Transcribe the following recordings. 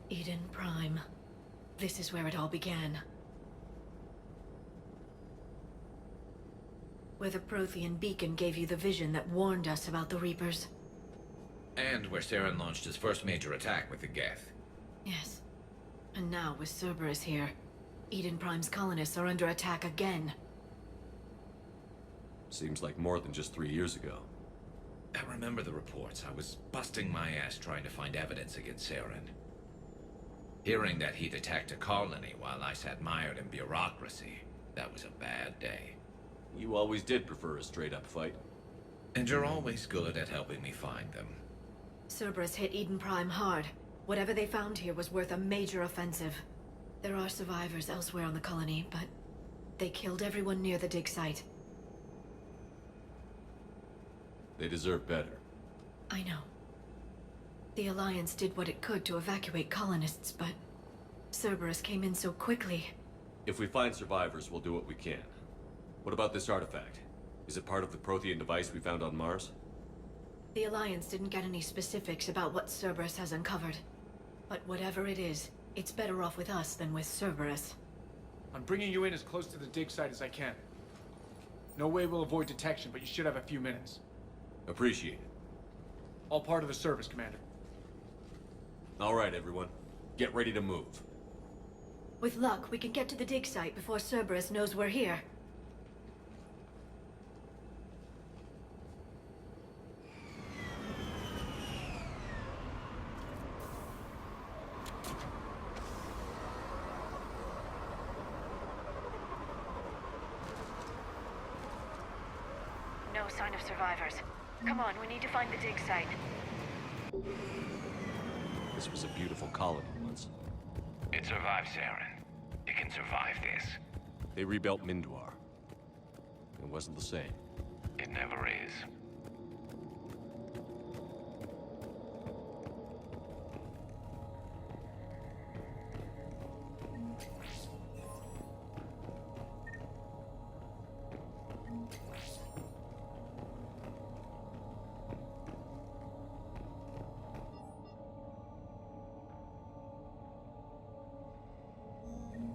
Eden Prime. This is where it all began. Where the Prothean beacon gave you the vision that warned us about the Reapers. And where Saren launched his first major attack with the Geth. Yes. And now, with Cerberus here, Eden Prime's colonists are under attack again. Seems like more than just 3 years ago. I remember the reports. I was busting my ass trying to find evidence against Saren. Hearing that he'd attacked a colony while I sat mired in bureaucracy, that was a bad day. You always did prefer a straight-up fight. And you're always good at helping me find them. Cerberus hit Eden Prime hard. Whatever they found here was worth a major offensive. There are survivors elsewhere on the colony, but they killed everyone near the dig site. They deserve better. I know. The Alliance did what it could to evacuate colonists, but Cerberus came in so quickly. If we find survivors, we'll do what we can. What about this artifact? Is it part of the Prothean device we found on Mars? The Alliance didn't get any specifics about what Cerberus has uncovered. But whatever it is, it's better off with us than with Cerberus. I'm bringing you in as close to the dig site as I can. No way we'll avoid detection, but you should have a few minutes. Appreciate it. All part of the service, Commander. All right, everyone. Get ready to move. With luck, we can get to the dig site before Cerberus knows we're here. No sign of survivors. Come on, we need to find the dig site. This was a beautiful colony once. It survived Saren. It can survive this. They rebuilt Minduar. It wasn't the same. It never is.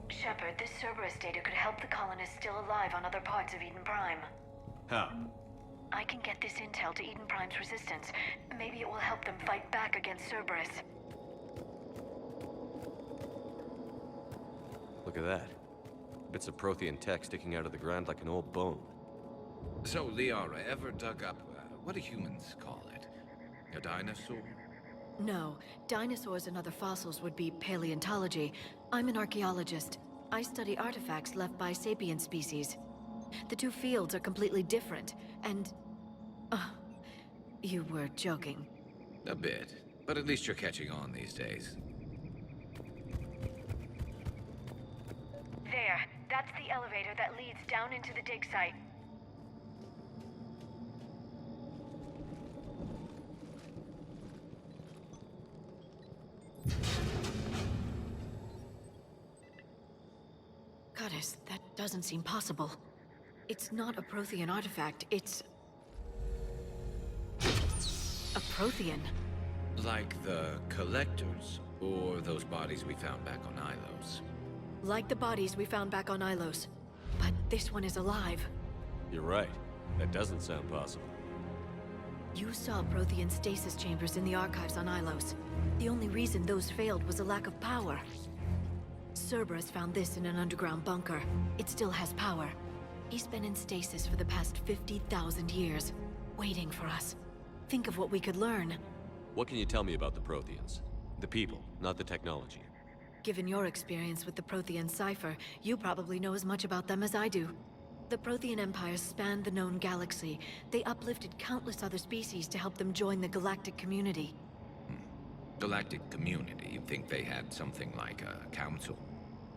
Shepard, this Cerberus data could help the colonists still alive on other parts of Eden Prime. How? I can get this intel to Eden Prime's resistance. Maybe it will help them fight back against Cerberus. Look at that. Bits of Prothean tech sticking out of the ground like an old bone. So, Liara, ever dug up, what do humans call it? A dinosaur? No, dinosaurs and other fossils would be paleontology. I'm an archaeologist. I study artifacts left by sapient species. The two fields are completely different, and... you were joking. A bit. But at least you're catching on these days. There. That's the elevator that leads down into the dig site. Goddess, that doesn't seem possible. It's not a Prothean artifact, it's... a Prothean. Like the Collectors, or those bodies we found back on Ilos. Like the bodies we found back on Ilos. But this one is alive. You're right. That doesn't sound possible. You saw Prothean stasis chambers in the archives on Ilos. The only reason those failed was a lack of power. Cerberus found this in an underground bunker. It still has power. He's been in stasis for the past 50,000 years, waiting for us. Think of what we could learn. What can you tell me about the Protheans? The people, not the technology. Given your experience with the Prothean cipher, you probably know as much about them as I do. The Prothean Empire spanned the known galaxy. They uplifted countless other species to help them join the galactic community. Galactic community, you'd think they had something like a council?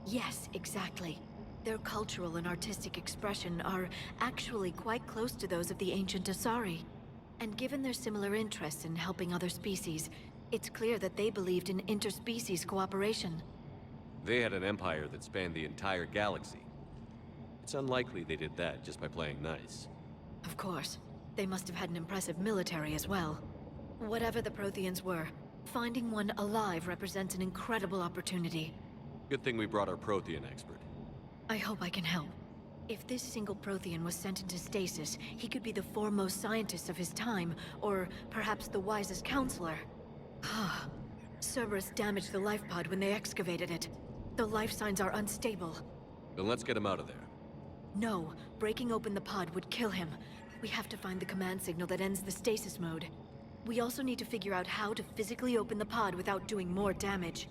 Yes, exactly. Their cultural and artistic expression are actually quite close to those of the ancient Asari. And given their similar interests in helping other species, it's clear that they believed in interspecies cooperation. They had an empire that spanned the entire galaxy. It's unlikely they did that just by playing nice. Of course. They must have had an impressive military as well. Whatever the Protheans were, finding one alive represents an incredible opportunity. Good thing we brought our Prothean expert. I hope I can help. If this single Prothean was sent into stasis, he could be the foremost scientist of his time, or perhaps the wisest counselor. Cerberus damaged the life pod when they excavated it. The life signs are unstable. Then let's get him out of there. No, breaking open the pod would kill him. We have to find the command signal that ends the stasis mode. We also need to figure out how to physically open the pod without doing more damage.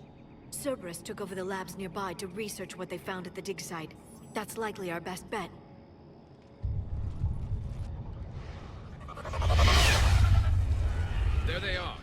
Cerberus took over the labs nearby to research what they found at the dig site. That's likely our best bet. There they are.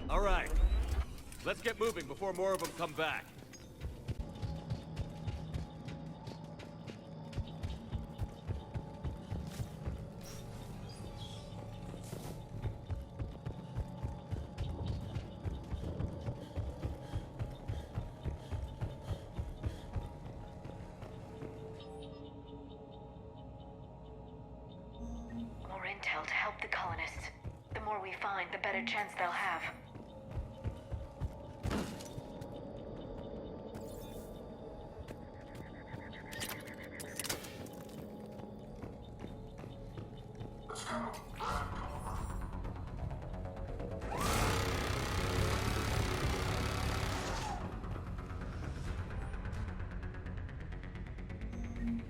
All right. Let's get moving before more of them come back. More intel to help the colonists. The more we find, the better chance they'll have.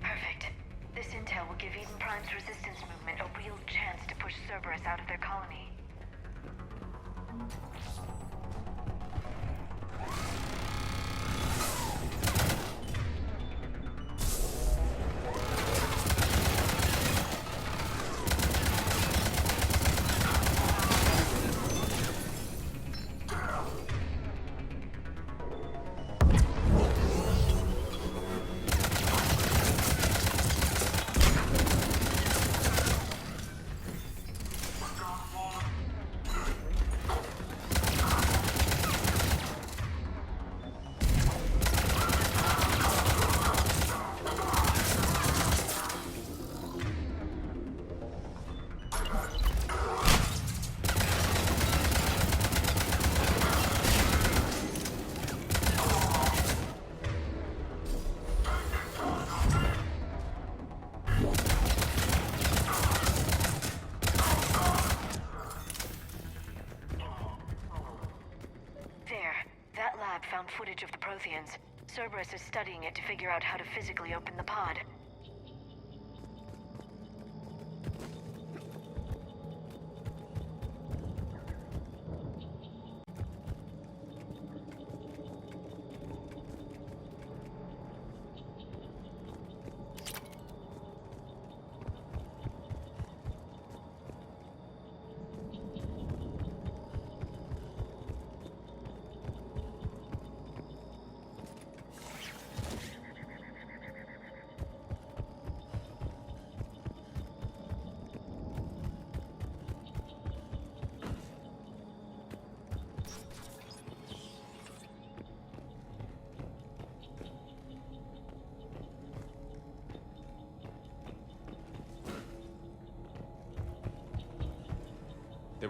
Perfect. This intel will give Eden Prime's resistance movement a real chance to push Cerberus out of their colony. Found footage of the Protheans. Cerberus is studying it to figure out how to physically open the pod.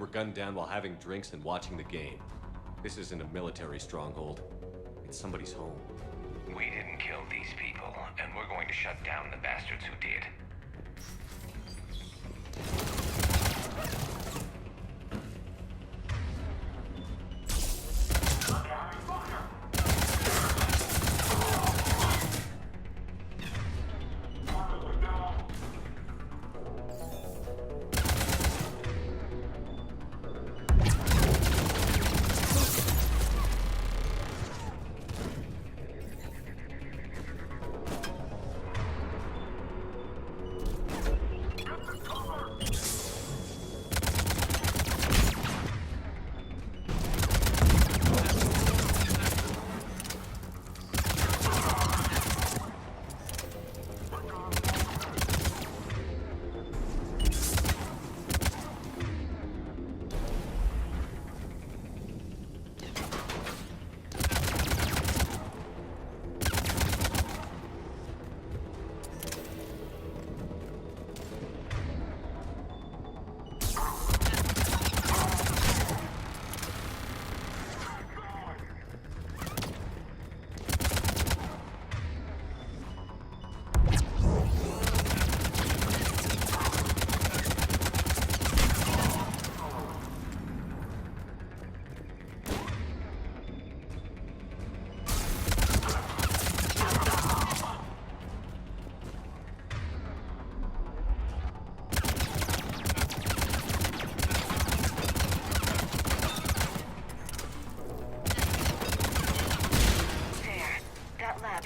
were gunned down while having drinks and watching the game. This isn't a military stronghold. It's somebody's home. We didn't kill these people, and we're going to shut down the bastards who did.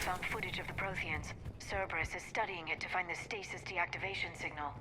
Found footage of the Protheans. Cerberus is studying it to find the stasis deactivation signal.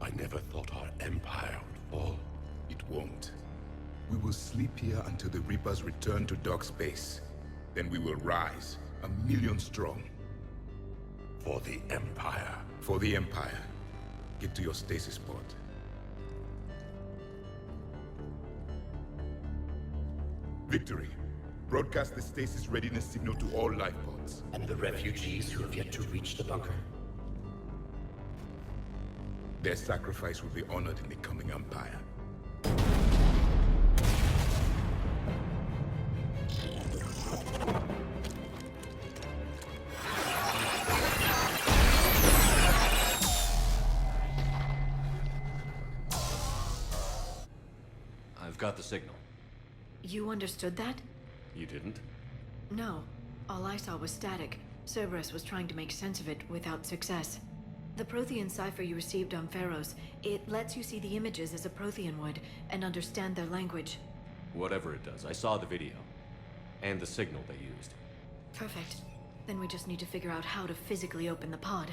I never thought our empire would fall. It won't. We will sleep here until the Reapers return to dark space. Then we will rise, 1,000,000 strong. For the Empire. For the Empire. Get to your stasis pod. Victory. Broadcast the stasis readiness signal to all life pods. And the refugees who have yet to reach the bunker. Their sacrifice will be honored in the coming Empire. I've got the signal. You understood that? You didn't? No. All I saw was static. Cerberus was trying to make sense of it without success. The Prothean cipher you received on Pharaohs, it lets you see the images as a Prothean would, and understand their language. Whatever it does, I saw the video. And the signal they used. Perfect. Then we just need to figure out how to physically open the pod.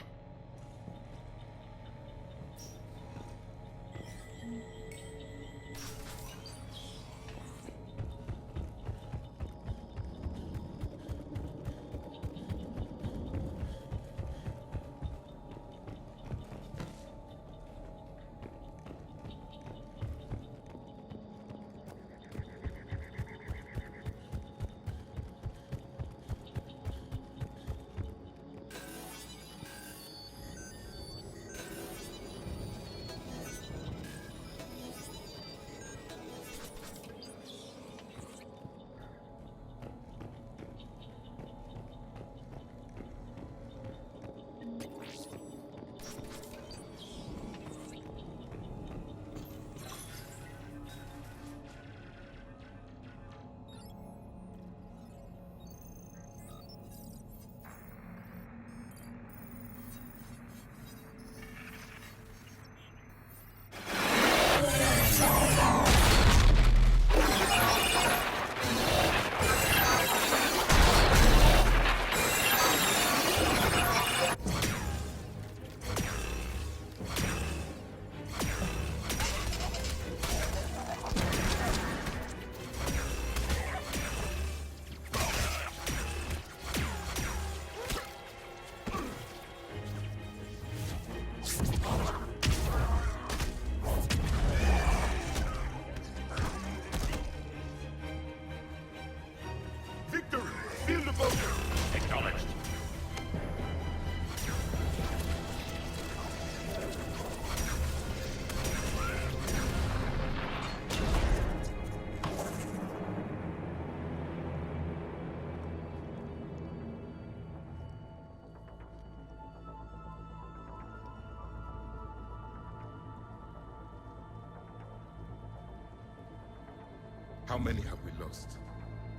How many have we lost?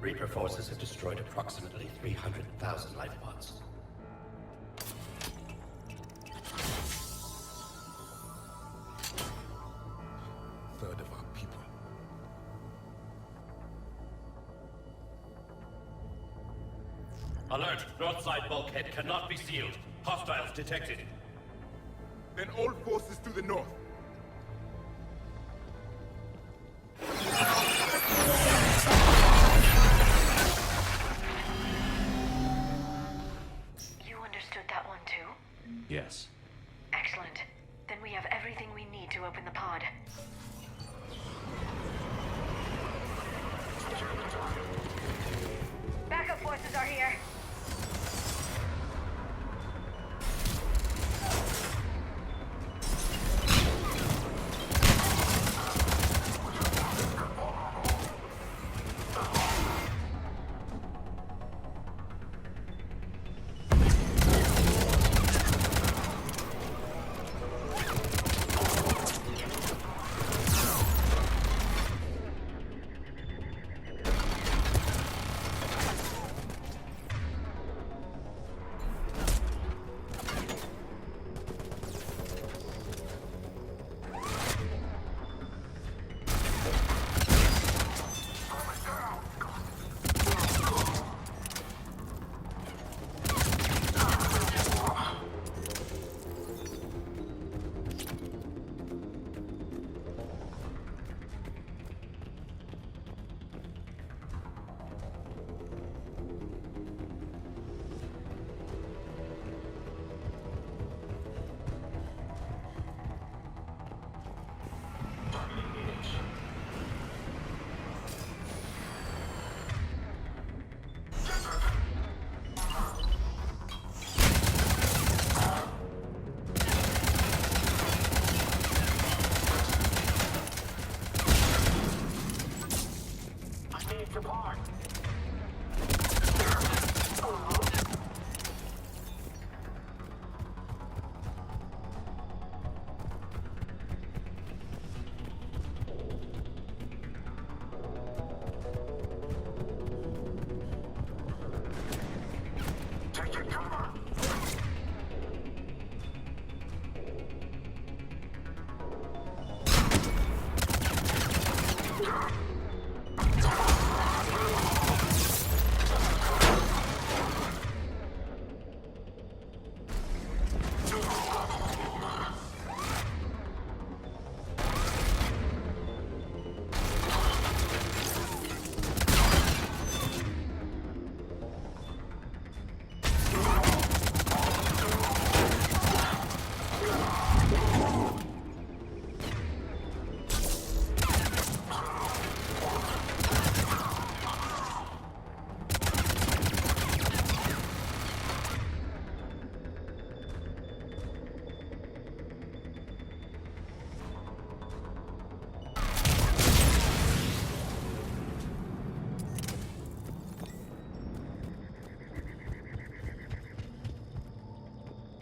Reaper forces have destroyed approximately 300,000 life pods. Third of our people. Alert! North side bulkhead cannot be sealed. Hostiles detected. Then all forces to the north. You understood that one too? Yes. Excellent. Then we have everything we need to open the pod. Backup forces are here.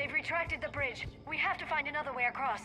They've retracted the bridge. We have to find another way across.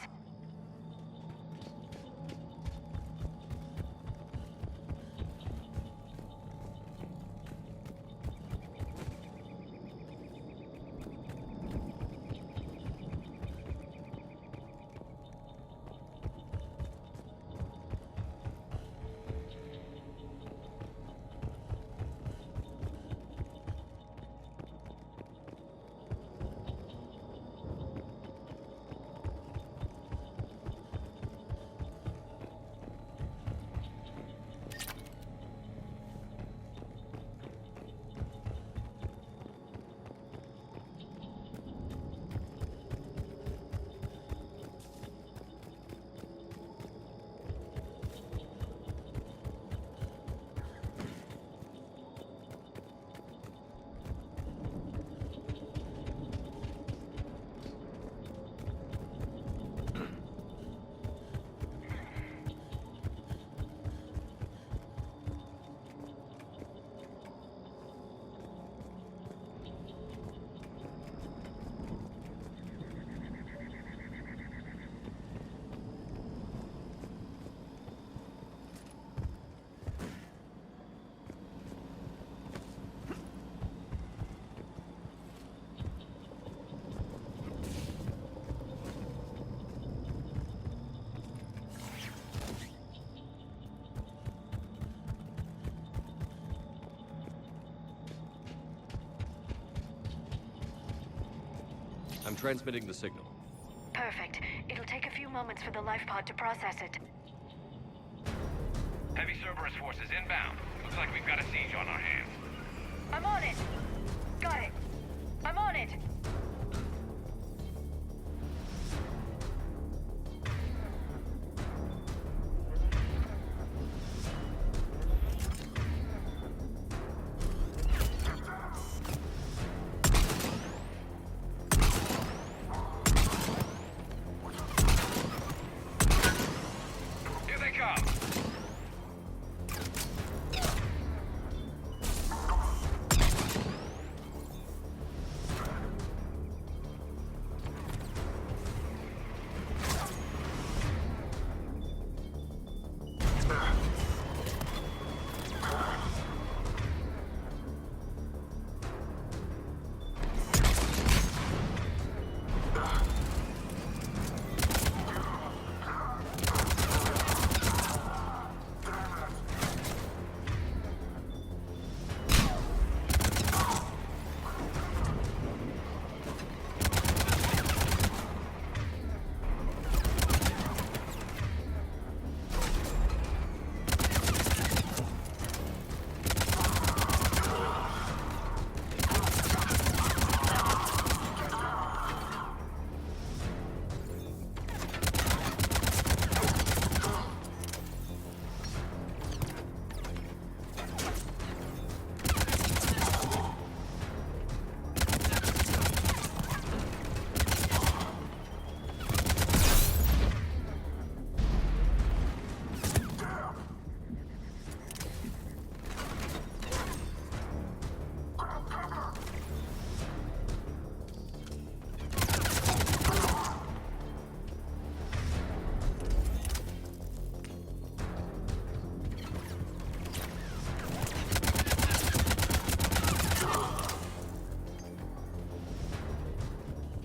I'm transmitting the signal. Perfect. It'll take a few moments for the life pod to process it. Heavy Cerberus forces inbound. Looks like we've got a siege on our hands. I'm on it! Got it! I'm on it! Here they come!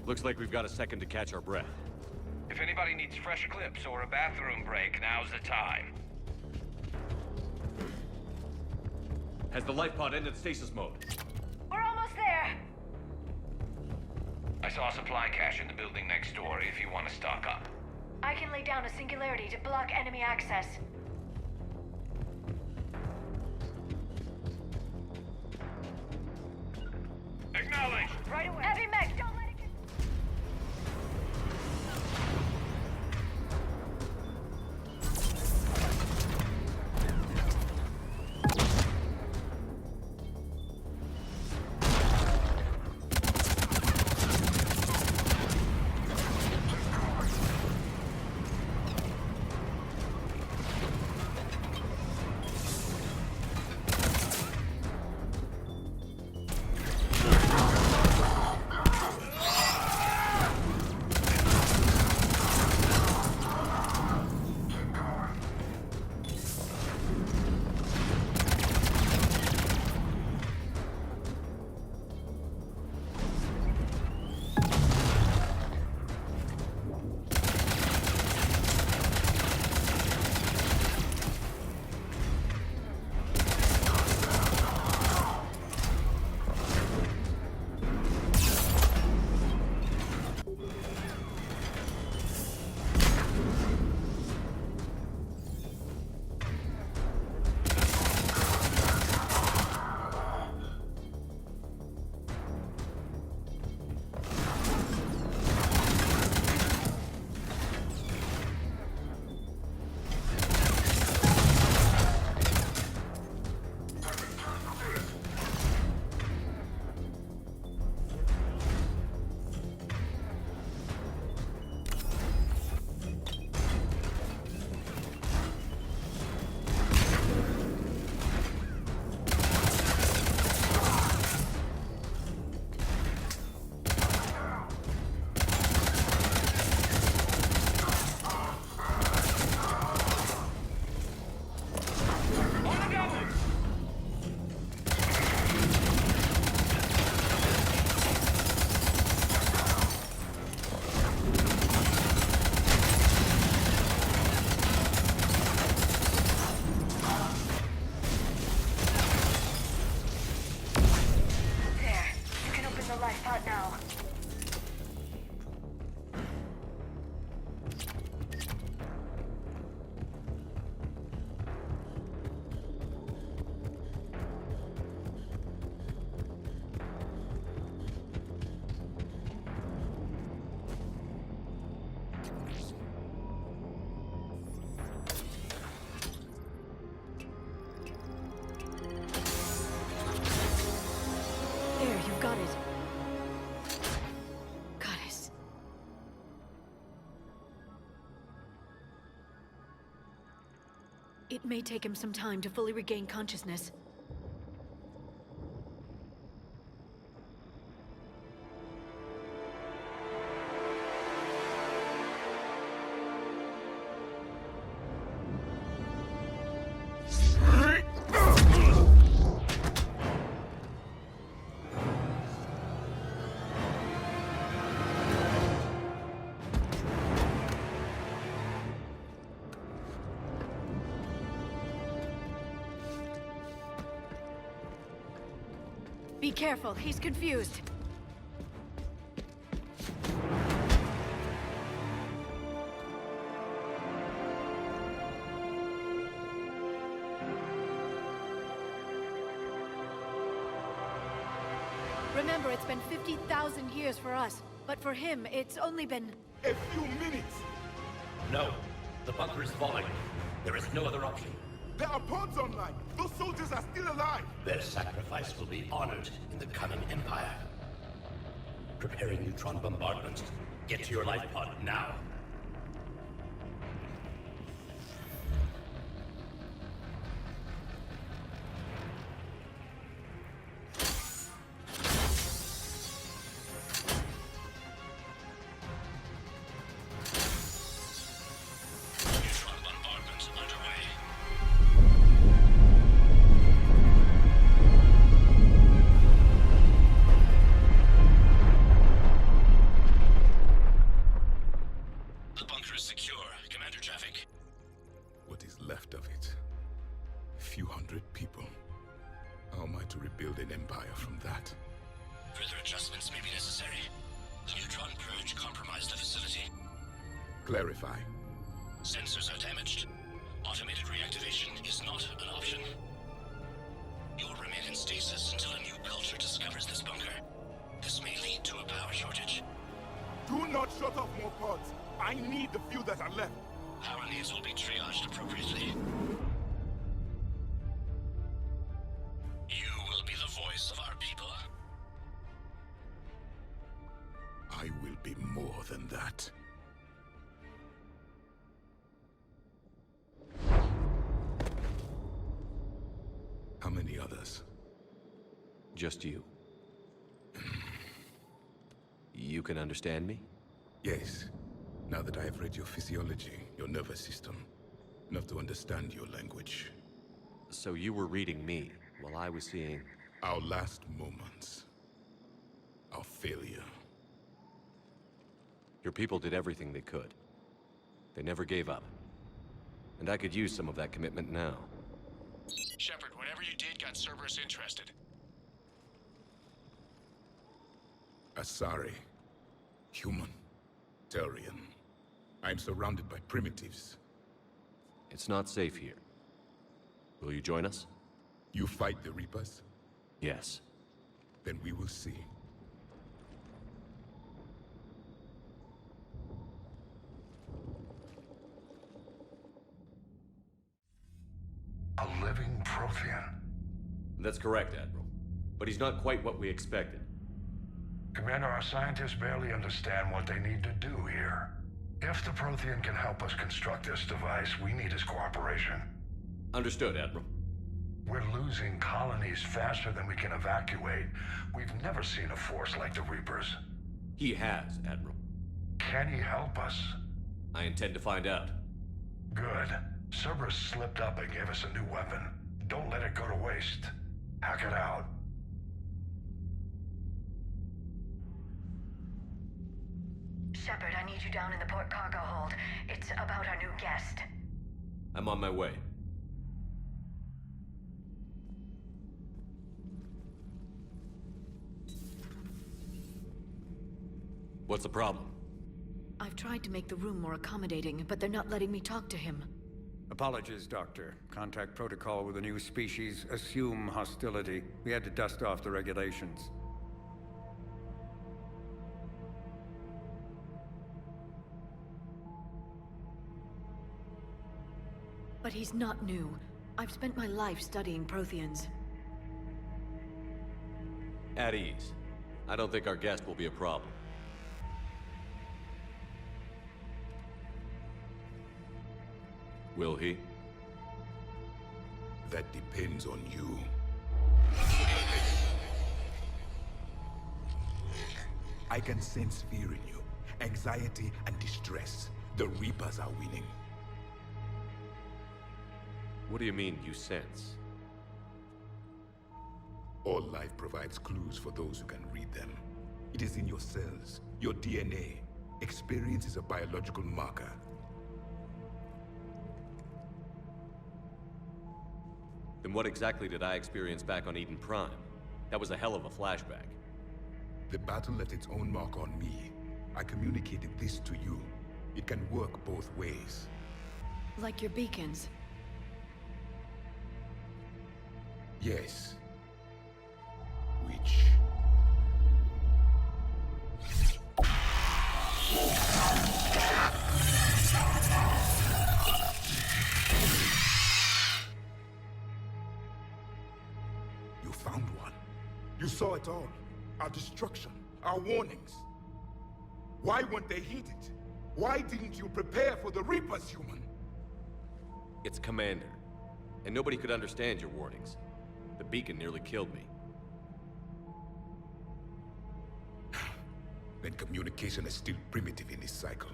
Looks like we've got a second to catch our breath. If anybody needs fresh clips or a bathroom break, now's the time. Has the life pod ended stasis mode? We're almost there! I saw a supply cache in the building next door if you want to stock up. I can lay down a singularity to block enemy access. Acknowledge! Right away. Heavy mech, don't let it get... It may take him some time to fully regain consciousness. Be careful, he's confused. Remember, it's been 50,000 years for us, but for him, it's only been... A few minutes! No. The bunker is falling. There is no other option. There are pods online! Those soldiers are still alive! Their sacrifice will be honored in the coming Empire. Preparing neutron bombardment. Get to your life pod now. Neutron bombardment underway. The bunker is secure. Commander traffic. What is left of it? A few hundred people. How am I to rebuild an empire from that? Further adjustments may be necessary. The neutron purge compromised the facility. Clarify. Sensors are damaged. Automated reactivation is not an option. You will remain in stasis until a new culture discovers this bunker. This may lead to a power shortage. Do not shut off more pods! I need the few that are left! Power needs will be triaged appropriately. You will be the voice of our people. I will be more than that. How many others? Just you. You can understand me? Yes. Now that I have read your physiology, your nervous system, enough to understand your language. So you were reading me, while I was seeing... Our last moments. Our failure. Your people did everything they could. They never gave up. And I could use some of that commitment now. Shepard, whatever you did got Cerberus interested. Asari. Human. Turian. I'm surrounded by primitives. It's not safe here. Will you join us? You fight the Reapers? Yes. Then we will see. A living Prothean. That's correct, Admiral. But he's not quite what we expected. Commander, our scientists barely understand what they need to do here. If the Prothean can help us construct this device, we need his cooperation. Understood, Admiral. We're losing colonies faster than we can evacuate. We've never seen a force like the Reapers. He has, Admiral. Can he help us? I intend to find out. Good. Cerberus slipped up and gave us a new weapon. Don't let it go to waste. Hack it out. Shepard, I need you down in the port cargo hold. It's about our new guest. I'm on my way. What's the problem? I've tried to make the room more accommodating, but they're not letting me talk to him. Apologies, Doctor. Contact protocol with a new species. Assume hostility. We had to dust off the regulations. But he's not new. I've spent my life studying Protheans. At ease. I don't think our guest will be a problem. Will he? that depends on you. I can sense fear in you, anxiety and distress. The Reapers are winning. What do you mean, you sense? All life provides clues for those who can read them. It is in your cells, your DNA. Experience is a biological marker. Then what exactly did I experience back on Eden Prime? That was a hell of a flashback. The battle left its own mark on me. I communicated this to you. It can work both ways. Like your beacons. Yes. Which... You found one. You saw it all. Our destruction, our warnings. Why weren't they heeded? Why didn't you prepare for the Reapers, human? It's Commander. And nobody could understand your warnings. The beacon nearly killed me. Then communication is still primitive in this cycle.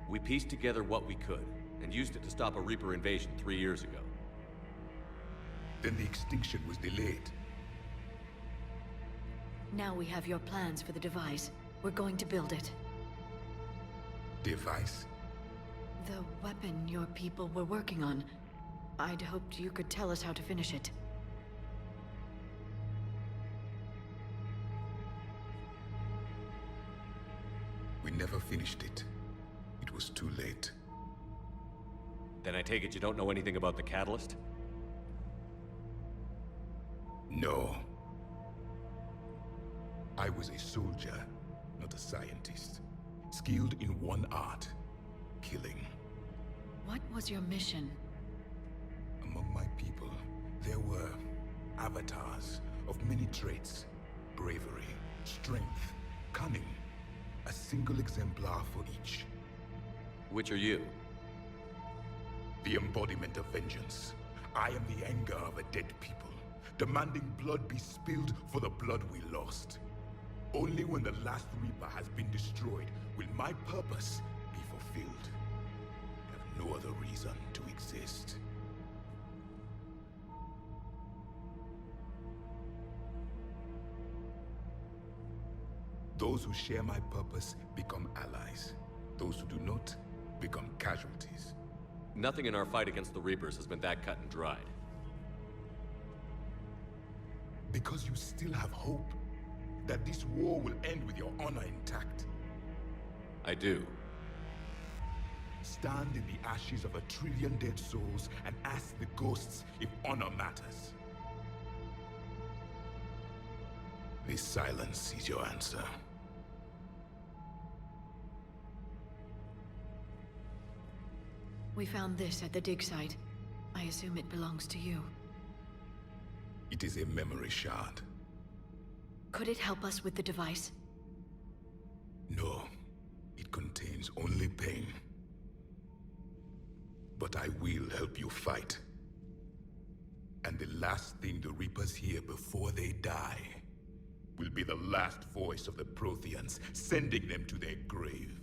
We pieced together what we could, and used it to stop a Reaper invasion 3 years ago. Then the extinction was delayed. Now we have your plans for the device. We're going to build it. Device? The weapon your people were working on. I'd hoped you could tell us how to finish it. We never finished it. It was too late. Then I take it you don't know anything about the catalyst? No. I was a soldier, not a scientist. Skilled in one art, killing. What was your mission? Among my people, there were avatars of many traits. Bravery, strength, cunning. A single exemplar for each. Which are you? The embodiment of vengeance. I am the anger of a dead people, demanding blood be spilled for the blood we lost. Only when the last Reaper has been destroyed will my purpose be fulfilled. I have no other reason to exist. Those who share my purpose become allies. Those who do not become casualties. Nothing in our fight against the Reapers has been that cut and dried. Because you still have hope that this war will end with your honor intact. I do. Stand in the ashes of 1 trillion dead souls and ask the ghosts if honor matters. This silence is your answer. We found this at the dig site. I assume it belongs to you. It is a memory shard. Could it help us with the device? No, it contains only pain. But I will help you fight. And the last thing the Reapers hear before they die will be the last voice of the Protheans, sending them to their grave.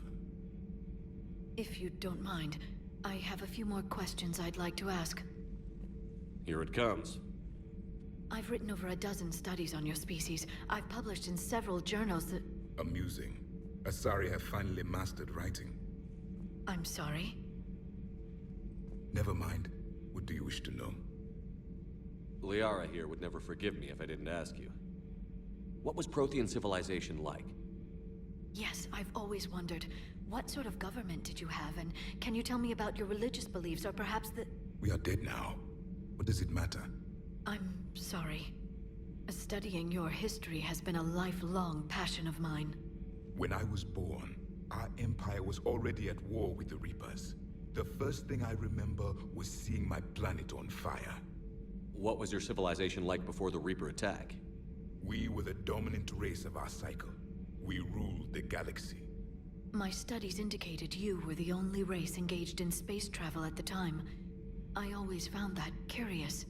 If you don't mind, I have a few more questions I'd like to ask. Here it comes. I've written over a dozen studies on your species. I've published in several journals that... Amusing. Asari have finally mastered writing. I'm sorry? Never mind. What do you wish to know? Liara here would never forgive me if I didn't ask you. What was Prothean civilization like? Yes, I've always wondered. What sort of government did you have, and can you tell me about your religious beliefs, or perhaps the... We are dead now. What does it matter? I'm sorry. Studying your history has been a lifelong passion of mine. When I was born, our empire was already at war with the Reapers. The first thing I remember was seeing my planet on fire. What was your civilization like before the Reaper attack? We were the dominant race of our cycle. We ruled the galaxy. My studies indicated you were the only race engaged in space travel at the time. I always found that curious.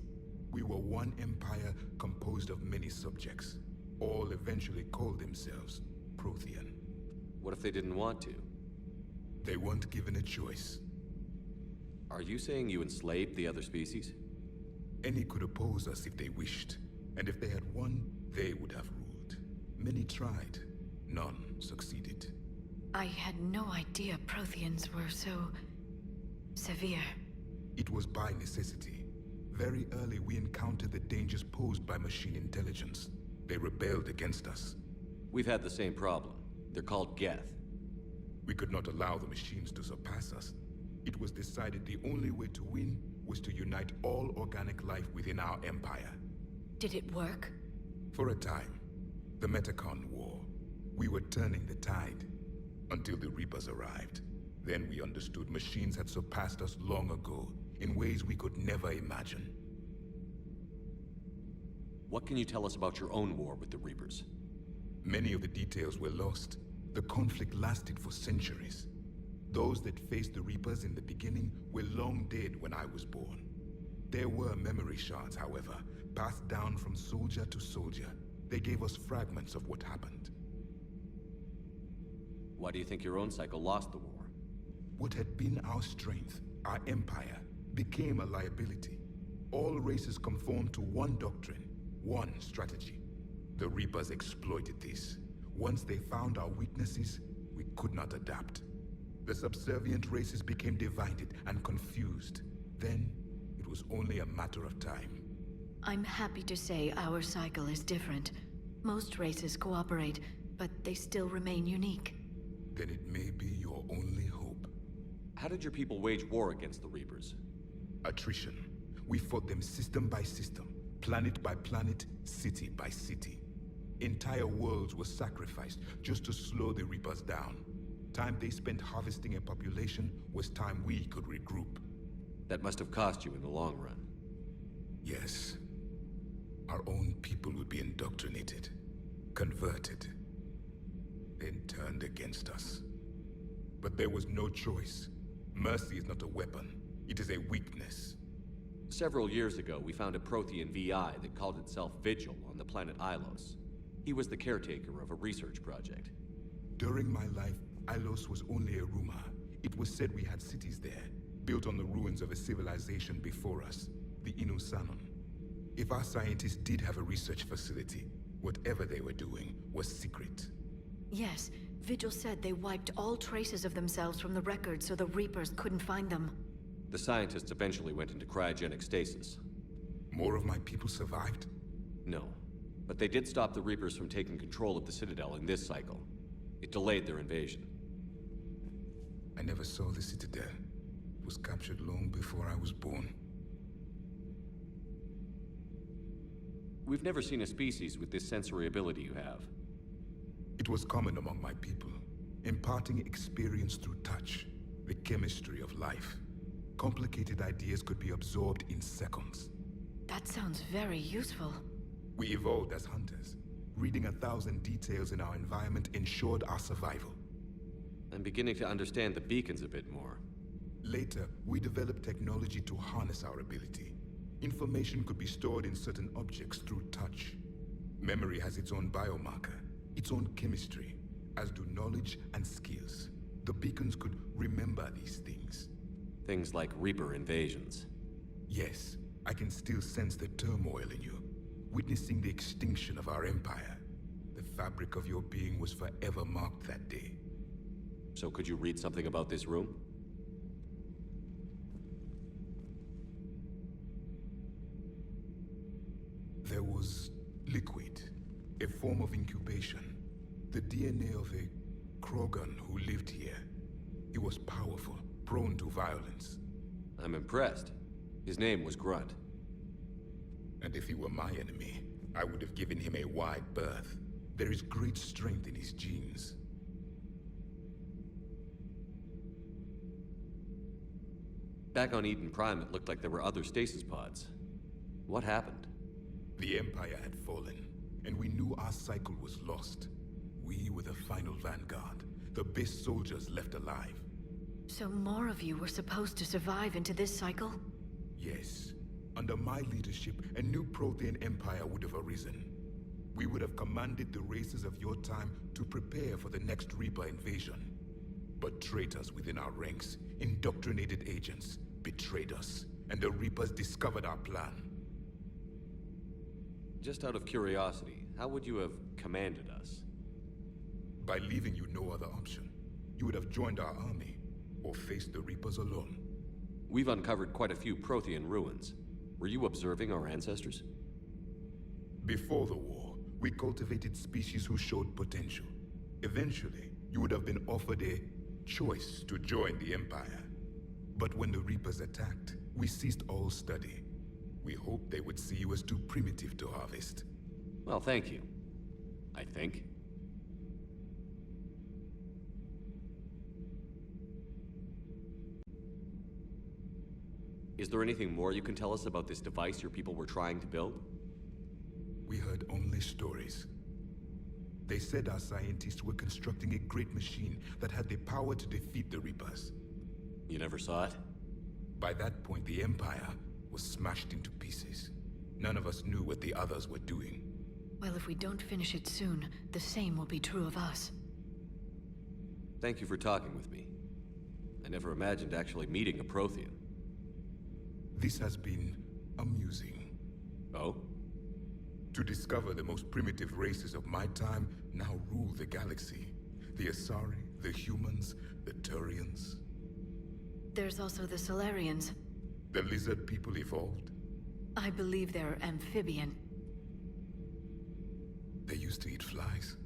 We were one empire composed of many subjects. All eventually called themselves Prothean. What if they didn't want to? They weren't given a choice. Are you saying you enslaved the other species? Any could oppose us if they wished, and if they had won, they would have ruled. Many tried. None succeeded. I had no idea Protheans were so... severe. It was by necessity. Very early we encountered the dangers posed by machine intelligence. They rebelled against us. We've had the same problem. They're called Geth. We could not allow the machines to surpass us. It was decided the only way to win was to unite all organic life within our empire. Did it work? For a time. The Metacon War. We were turning the tide. Until the Reapers arrived. Then we understood machines had surpassed us long ago, in ways we could never imagine. What can you tell us about your own war with the Reapers? Many of the details were lost. The conflict lasted for centuries. Those that faced the Reapers in the beginning were long dead when I was born. There were memory shards, however, passed down from soldier to soldier. They gave us fragments of what happened. Why do you think your own cycle lost the war? What had been our strength, our empire, became a liability. All races conformed to one doctrine, one strategy. The Reapers exploited this. Once they found our weaknesses, we could not adapt. The subservient races became divided and confused. Then, it was only a matter of time. I'm happy to say our cycle is different. Most races cooperate, but they still remain unique. Then it may be your only hope. How did your people wage war against the Reapers? Attrition. We fought them system by system, planet by planet, city by city. Entire worlds were sacrificed just to slow the Reapers down. Time they spent harvesting a population was time we could regroup. That must have cost you in the long run. Yes. Our own people would be indoctrinated, converted, then turned against us. But there was no choice. Mercy is not a weapon. It is a weakness. Several years ago, we found a Prothean VI that called itself Vigil on the planet Ilos. He was the caretaker of a research project. During my life, Ilos was only a rumor. It was said we had cities there, built on the ruins of a civilization before us, the Inusanon. If our scientists did have a research facility, whatever they were doing was secret. Yes, Vigil said they wiped all traces of themselves from the records so the Reapers couldn't find them. The scientists eventually went into cryogenic stasis. More of my people survived? No, but they did stop the Reapers from taking control of the Citadel in this cycle. It delayed their invasion. I never saw the Citadel. It was captured long before I was born. We've never seen a species with this sensory ability you have. It was common among my people, imparting experience through touch, the chemistry of life. Complicated ideas could be absorbed in seconds. That sounds very useful. We evolved as hunters. Reading 1,000 details in our environment ensured our survival. I'm beginning to understand the beacons a bit more. Later, we developed technology to harness our ability. Information could be stored in certain objects through touch. Memory has its own biomarker, its own chemistry, as do knowledge and skills. The beacons could remember these things. Things like Reaper invasions. Yes, I can still sense the turmoil in you, witnessing the extinction of our empire. The fabric of your being was forever marked that day. So could you read something about this room? There was liquid, a form of incubation. The DNA of a Krogan who lived here. He was powerful, prone to violence. I'm impressed. His name was Grunt. And if he were my enemy, I would have given him a wide berth. There is great strength in his genes. Back on Eden Prime, it looked like there were other stasis pods. What happened? The Empire had fallen, and we knew our cycle was lost. We were the final vanguard, the best soldiers left alive. So more of you were supposed to survive into this cycle? Yes. Under my leadership, a new Prothean empire would have arisen. We would have commanded the races of your time to prepare for the next Reaper invasion. But traitors within our ranks, indoctrinated agents, betrayed us, and the Reapers discovered our plan. Just out of curiosity, how would you have commanded us? By leaving you no other option. You would have joined our army, or faced the Reapers alone. We've uncovered quite a few Prothean ruins. Were you observing our ancestors? Before the war, we cultivated species who showed potential. Eventually, you would have been offered a choice to join the Empire. But when the Reapers attacked, we ceased all study. We hoped they would see you as too primitive to harvest. Well, thank you. I think. Is there anything more you can tell us about this device your people were trying to build? We heard only stories. They said our scientists were constructing a great machine that had the power to defeat the Reapers. You never saw it? By that point, the Empire was smashed into pieces. None of us knew what the others were doing. Well, if we don't finish it soon, the same will be true of us. Thank you for talking with me. I never imagined actually meeting a Prothean. This has been amusing. Oh? To discover the most primitive races of my time now rule the galaxy. The Asari, the humans, the Turians. There's also the Solarians. The lizard people evolved. I believe they're amphibian. They used to eat flies.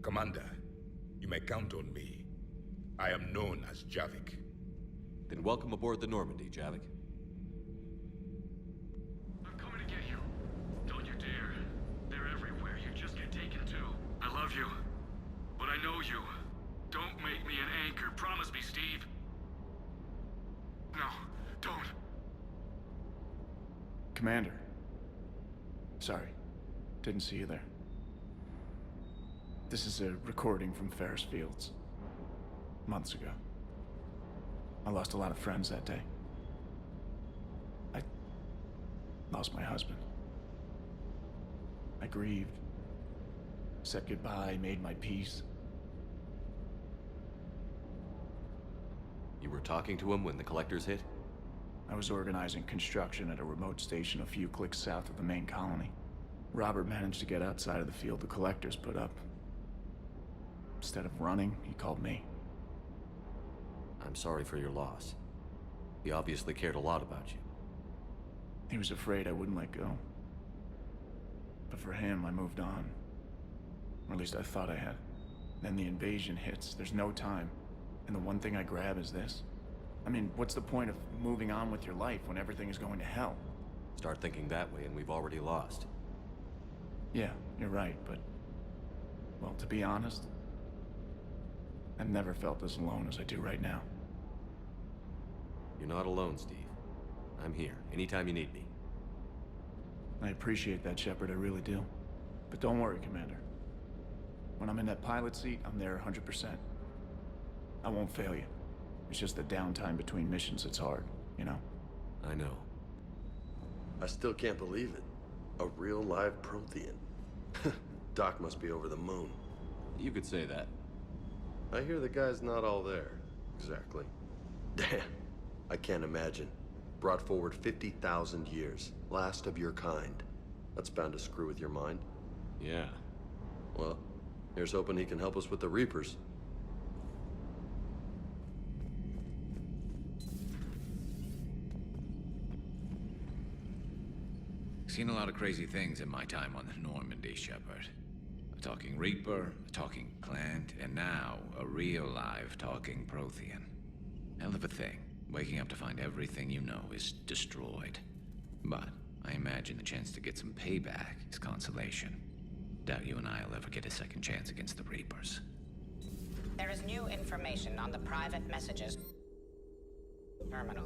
Commander, you may count on me. I am known as Javik. Then welcome aboard the Normandy, Javik. I'm coming to get you. Don't you dare. They're everywhere. You just get taken too. I love you. But I know you. Don't make me an anchor. Promise me, Steve. No, don't. Commander. Sorry. Didn't see you there. This is a recording from Ferris Fields. Months ago. I lost a lot of friends that day. I lost my husband. I grieved. Said goodbye, made my peace. You were talking to him when the Collectors hit? I was organizing construction at a remote station a few clicks south of the main colony. Robert managed to get outside of the field the Collectors put up. Instead of running, he called me. I'm sorry for your loss. He obviously cared a lot about you. He was afraid I wouldn't let go. But for him, I moved on. Or at least I thought I had. Then the invasion hits, there's no time. And the one thing I grab is this. I mean, what's the point of moving on with your life when everything is going to hell? Start thinking that way and we've already lost. Yeah, you're right, but... well, to be honest, I've never felt as alone as I do right now. You're not alone, Steve. I'm here, anytime you need me. I appreciate that, Shepard, I really do. But don't worry, Commander. When I'm in that pilot seat, I'm there 100%. I won't fail you. It's just the downtime between missions that's hard, you know? I know. I still can't believe it. A real live Prothean. Doc must be over the moon. You could say that. I hear the guy's not all there. Exactly. Damn. I can't imagine. Brought forward 50,000 years. Last of your kind. That's bound to screw with your mind. Yeah. Well, here's hoping he can help us with the Reapers. Seen a lot of crazy things in my time on the Normandy, Shepard. A talking Reaper, a talking plant, and now a real live talking Prothean. Hell of a thing. Waking up to find everything you know is destroyed. But I imagine the chance to get some payback is consolation. Doubt you and I'll ever get a second chance against the Reapers. There is new information on the private messages terminal.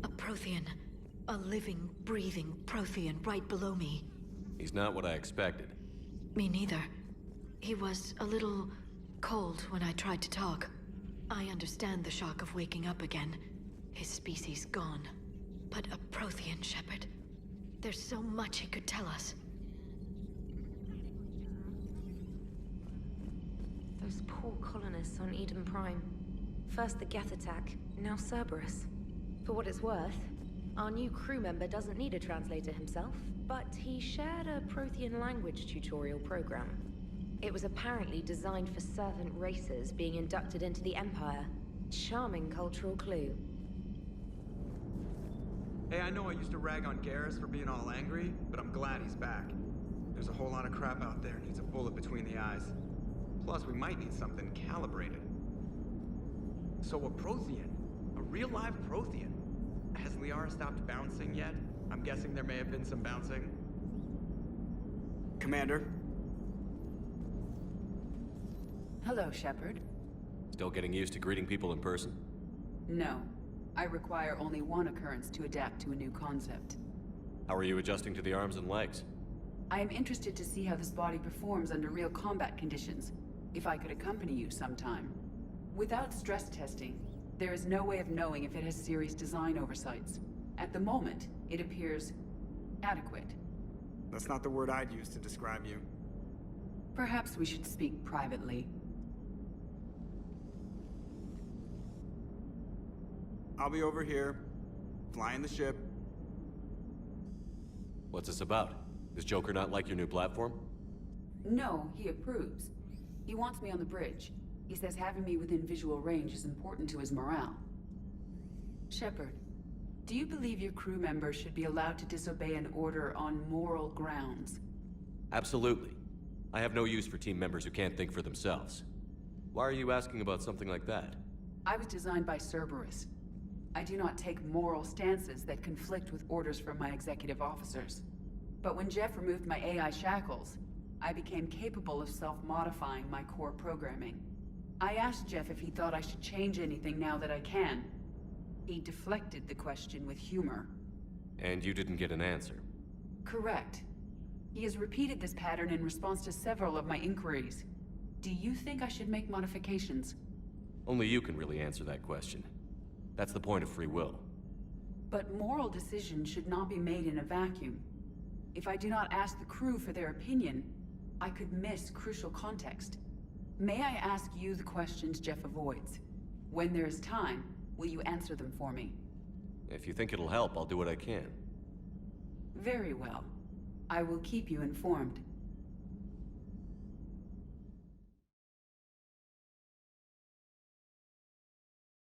A Prothean. A living, breathing Prothean right below me. He's not what I expected. Me neither. He was a little cold when I tried to talk. I understand the shock of waking up again. His species gone. But a Prothean, Shepard. There's so much he could tell us. Those poor colonists on Eden Prime. First the Geth attack, now Cerberus. For what it's worth, our new crew member doesn't need a translator himself, but he shared a Prothean language tutorial program. It was apparently designed for servant races being inducted into the Empire. Charming cultural clue. Hey, I know I used to rag on Garrus for being all angry, but I'm glad he's back. There's a whole lot of crap out there needs a bullet between the eyes. Plus, we might need something calibrated. So a Prothean? A real live Prothean? Has Liara stopped bouncing yet? I'm guessing there may have been some bouncing. Commander? Hello, Shepard. Still getting used to greeting people in person? No. I require only one occurrence to adapt to a new concept. How are you adjusting to the arms and legs? I am interested to see how this body performs under real combat conditions. If I could accompany you sometime. Without stress testing, there is no way of knowing if it has serious design oversights. At the moment, it appears adequate. That's not the word I'd use to describe you. Perhaps we should speak privately. I'll be over here, flying the ship. What's this about? Does Joker not like your new platform? No, he approves. He wants me on the bridge. He says having me within visual range is important to his morale. Shepard, do you believe your crew members should be allowed to disobey an order on moral grounds? Absolutely. I have no use for team members who can't think for themselves. Why are you asking about something like that? I was designed by Cerberus. I do not take moral stances that conflict with orders from my executive officers. But when Jeff removed my AI shackles, I became capable of self-modifying my core programming. I asked Jeff if he thought I should change anything now that I can. He deflected the question with humor. And you didn't get an answer? Correct. He has repeated this pattern in response to several of my inquiries. Do you think I should make modifications? Only you can really answer that question. That's the point of free will. But moral decisions should not be made in a vacuum. If I do not ask the crew for their opinion, I could miss crucial context. May I ask you the questions Jeff avoids? When there is time, will you answer them for me? If you think it'll help, I'll do what I can. Very well. I will keep you informed.